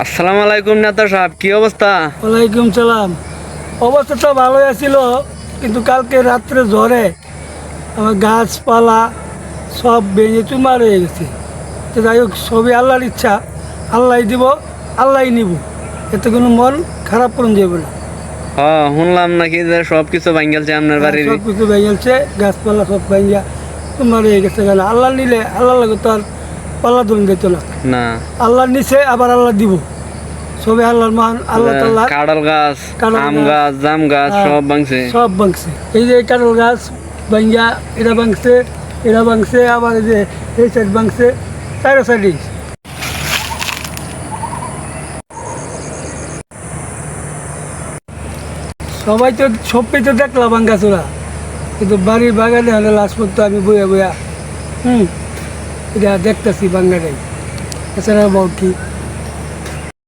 আসসালামু আলাইকুম নেতা সাহেব, কি অবস্থা? ওয়ালাইকুম সালাম। অবস্থা তো ভালোই আছিল, কিন্তু কালকে রাত্রে ঝড়ে আমার গাছপালা সব ভেঙে চুরমার হয়ে গেছে। তো যাই হোক, সবই আল্লাহর ইচ্ছা, আল্লাহ দিব, আল্লাহ নিব, এতে কোনো মন খারাপ করুন যাবে না। শুনলাম নাকি যে সব কিছু ভাঙ্গেলছে আপনার বাড়ির। সব কিছু ভেঙেছে, গাছপালা সব ভেঙে চুরমার হয়ে গেছে। কেন আল্লাহ নিলে আল্লাহ লাগে তো আর পাল্লা ধরুন যেত না। না, আল্লাহ নিছে, আবার আল্লাহ দিব, সবই আল্লাহর মহান আল্লাহ তাআলা। কাঁঠাল গাছ, আম গাছ, জাম গাছ সব ভাঙছে। সব ভাঙছে। এই যে কাঁঠাল গাছ ভাঙ্গা এটা ভাঙছে, এরা ভাঙছে, আবার এই যে এই সাইড ভাঙছে, চারো সাইডে। সবাই তো সবই তো দেখলাম ভাঙ্গা চোরা, কিন্তু বাড়ির বাগানে হলে লাশপত্র আমি বইয়া বইয়া এটা দেখতেছি ভাঙ্গাটাই। এছাড়া বল কি